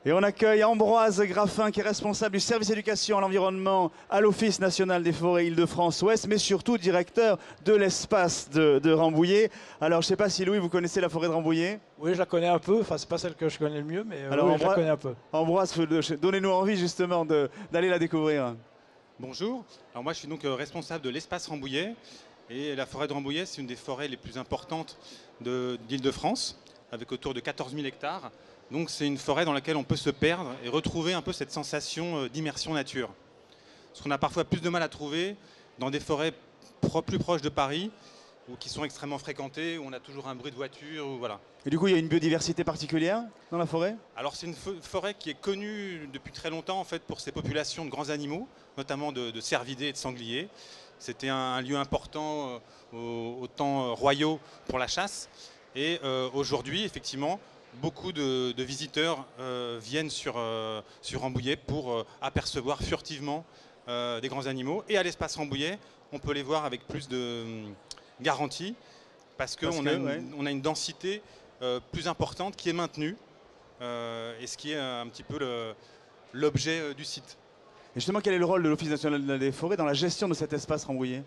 Et on accueille Ambroise Graffin, qui est responsable du service éducation à l'environnement à l'Office national des forêts Île-de-France-Ouest, mais surtout directeur de l'espace de Rambouillet. Alors, je ne sais pas si Louis, vous connaissez la forêt de Rambouillet? Oui, je la connais un peu. Enfin, c'est pas celle que je connais le mieux, mais Alors, oui, je la connais un peu. Ambroise, donnez-nous envie justement d'aller la découvrir. Bonjour, alors moi je suis donc responsable de l'espace Rambouillet et la forêt de Rambouillet c'est une des forêts les plus importantes d'Île-de-France avec autour de 14 000 hectares. Donc c'est une forêt dans laquelle on peut se perdre et retrouver un peu cette sensation d'immersion nature. Ce qu'on a parfois plus de mal à trouver dans des forêts plus proches de Paris ou qui sont extrêmement fréquentées, où on a toujours un bruit de voiture. Voilà. Et du coup, il y a une biodiversité particulière dans la forêt? Alors c'est une forêt qui est connue depuis très longtemps en fait, pour ses populations de grands animaux, notamment de cervidés et de sangliers. C'était un lieu important aux temps royaux pour la chasse. Et aujourd'hui, effectivement, beaucoup de visiteurs viennent sur Rambouillet pour apercevoir furtivement des grands animaux. Et à l'espace Rambouillet, on peut les voir avec plus de garantie parce qu'on a une densité plus importante qui est maintenue et ce qui est un petit peu l'objet du site. Et justement, quel est le rôle de l'Office national des forêts dans la gestion de cet espace Rambouillet?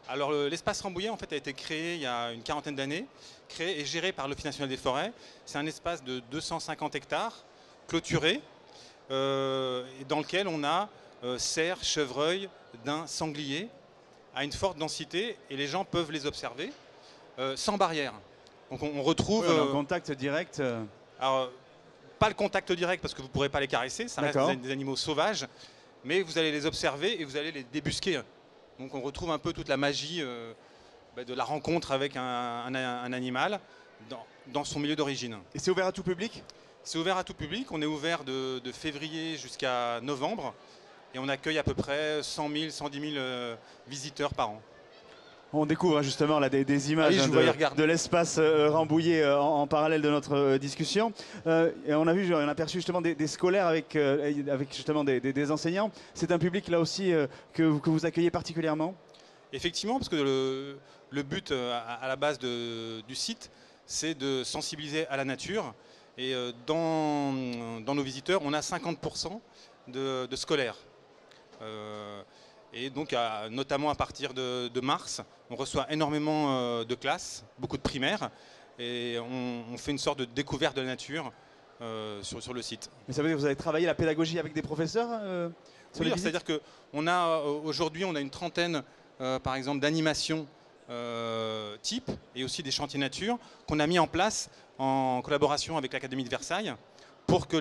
Alors l'espace Rambouillet en fait, a été créé il y a une quarantaine d'années, créé et géré par l'Office national des forêts. C'est un espace de 250 hectares clôturé et dans lequel on a cerfs, chevreuils, daims, sangliers à une forte densité et les gens peuvent les observer sans barrière. Donc on retrouve... un contact direct. Alors, pas le contact direct parce que vous ne pourrez pas les caresser, ça reste des animaux sauvages, mais vous allez les observer et vous allez les débusquer. Donc on retrouve un peu toute la magie de la rencontre avec un animal dans son milieu d'origine. Et c'est ouvert à tout public? C'est ouvert à tout public, on est ouvert de février jusqu'à novembre et on accueille à peu près 100 000, 110 000 visiteurs par an. On découvre justement là, des images de l'espace Rambouillet en parallèle de notre discussion. Et on a aperçu justement des scolaires avec justement des enseignants. C'est un public là aussi que vous accueillez particulièrement? Effectivement, parce que le but à la base du site, c'est de sensibiliser à la nature. Et dans nos visiteurs, on a 50% de scolaires. Et donc, notamment à partir de mars, on reçoit énormément de classes, beaucoup de primaires, et on fait une sorte de découverte de la nature sur le site. Mais ça veut dire que vous avez travaillé la pédagogie avec des professeurs Oui, c'est-à-dire qu'aujourd'hui, on a une trentaine, par exemple, d'animations type, et aussi des chantiers nature, qu'on a mis en place en collaboration avec l'Académie de Versailles, pour que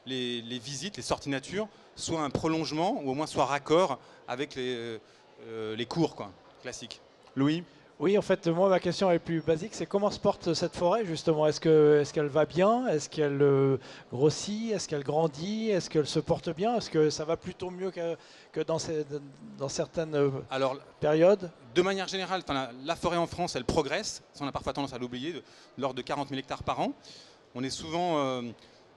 les visites, les sorties nature, soient un prolongement ou au moins soient raccord avec les cours classiques. Louis? Oui, en fait, moi, ma question est plus basique. C'est comment se porte cette forêt, justement? Est-ce qu'elle va bien? Est-ce qu'elle grossit? Est-ce qu'elle grandit? Est-ce qu'elle se porte bien? Est-ce que ça va plutôt mieux que dans certaines périodes? De manière générale, la forêt en France, elle progresse. Ça, on a parfois tendance à l'oublier, de l'ordre de 40 000 hectares par an. On est souvent...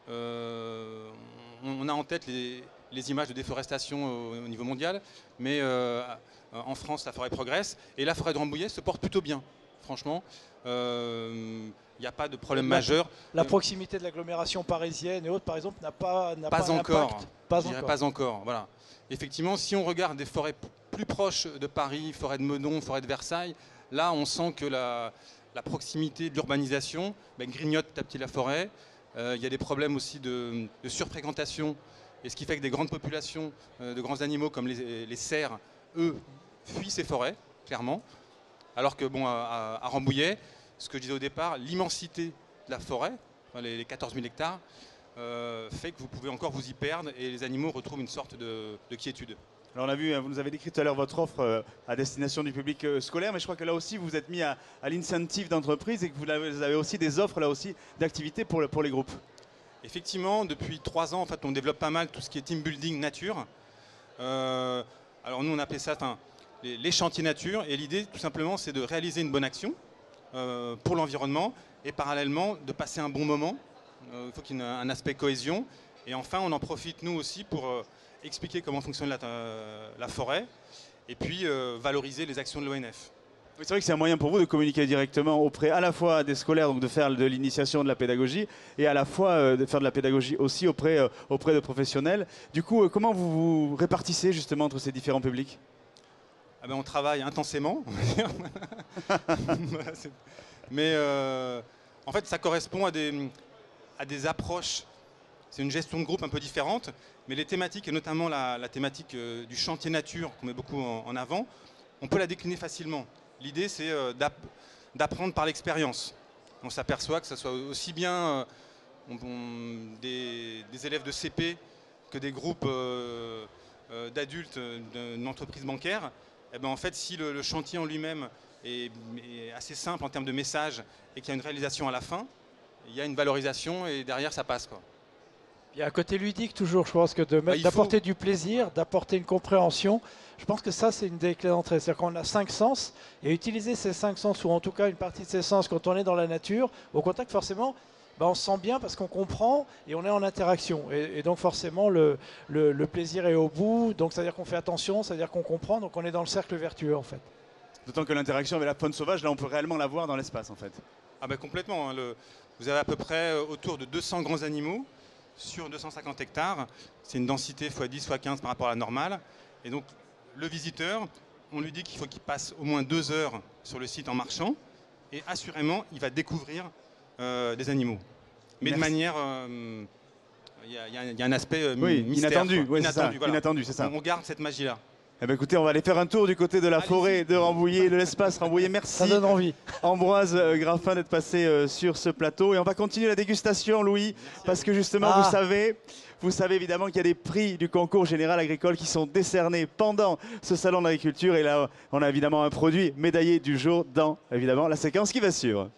on a en tête les images de déforestation au niveau mondial, mais en France, la forêt progresse et la forêt de Rambouillet se porte plutôt bien. Franchement, il n'y a pas de problème majeur. La proximité de l'agglomération parisienne et autres, par exemple, n'a pas encore. D'impact. Pas encore. Voilà. Effectivement, si on regarde des forêts plus proches de Paris, forêt de Meudon, forêt de Versailles, là, on sent que la proximité de l'urbanisation grignote petit à petit la forêt. Il y a des problèmes aussi de surfréquentation, et ce qui fait que des grandes populations de grands animaux comme les cerfs, eux, fuient ces forêts, clairement. Alors que à Rambouillet, ce que je disais au départ, l'immensité de la forêt, les 14 000 hectares, fait que vous pouvez encore vous y perdre et les animaux retrouvent une sorte de quiétude. Alors on a vu, vous nous avez décrit tout à l'heure votre offre à destination du public scolaire, mais je crois que là aussi vous êtes mis à l'incentive d'entreprise et que vous avez aussi des offres là aussi d'activités pour les groupes. Effectivement, depuis 3 ans, en fait, on développe pas mal tout ce qui est team building nature. Alors nous, on appelait ça les chantiers nature, et l'idée, tout simplement, c'est de réaliser une bonne action pour l'environnement et parallèlement de passer un bon moment. Il faut qu'il y ait un aspect cohésion. Et enfin, on en profite, nous aussi, pour expliquer comment fonctionne la forêt et puis valoriser les actions de l'ONF. C'est vrai que c'est un moyen pour vous de communiquer directement auprès à la fois des scolaires, donc de faire de l'initiation, de la pédagogie, et à la fois de faire de la pédagogie aussi auprès de professionnels. Du coup, comment vous vous répartissez justement entre ces différents publics? Ah ben, on travaille intensément, on va dire. Mais en fait, ça correspond à des approches. C'est une gestion de groupe un peu différente, mais les thématiques, et notamment la thématique du chantier nature, qu'on met beaucoup en avant, on peut la décliner facilement. L'idée, c'est d'apprendre par l'expérience. On s'aperçoit que ce soit aussi bien des élèves de CP que des groupes d'adultes d'une entreprise bancaire. Et ben en fait, si le chantier en lui-même est assez simple en termes de message et qu'il y a une réalisation à la fin, il y a une valorisation et derrière, ça passe, quoi. Il y a un côté ludique toujours, je pense, que d'apporter du plaisir, d'apporter une compréhension. Je pense que ça, c'est une des clés d'entrée. C'est-à-dire qu'on a 5 sens, et utiliser ces 5 sens, ou en tout cas une partie de ces sens quand on est dans la nature, au contact, forcément, on se sent bien parce qu'on comprend et on est en interaction. Et donc forcément, le plaisir est au bout. Donc c'est-à-dire qu'on fait attention, c'est-à-dire qu'on comprend, donc on est dans le cercle vertueux en fait. D'autant que l'interaction avec la faune sauvage, là, on peut réellement la voir dans l'espace en fait. Ah ben complètement. Hein. Vous avez à peu près autour de 200 grands animaux sur 250 hectares. C'est une densité x10, x15 par rapport à la normale. Et donc, le visiteur, on lui dit qu'il faut qu'il passe au moins 2 heures sur le site en marchant. Et assurément, il va découvrir des animaux. Mais Merci. De manière... Il y a un aspect mystère. Inattendu. Oui, inattendu, voilà. Inattendu, c'est ça. On garde cette magie-là. Eh bien, écoutez, on va aller faire un tour du côté de la forêt de Rambouillet, de l'espace Rambouillet. Merci. Ça donne envie. Ambroise Graffin d'être passé sur ce plateau. Et on va continuer la dégustation, Louis, parce que justement, vous savez évidemment qu'il y a des prix du concours général agricole qui sont décernés pendant ce salon d'agriculture. Et là, on a évidemment un produit médaillé du jour dans, évidemment, la séquence qui va suivre.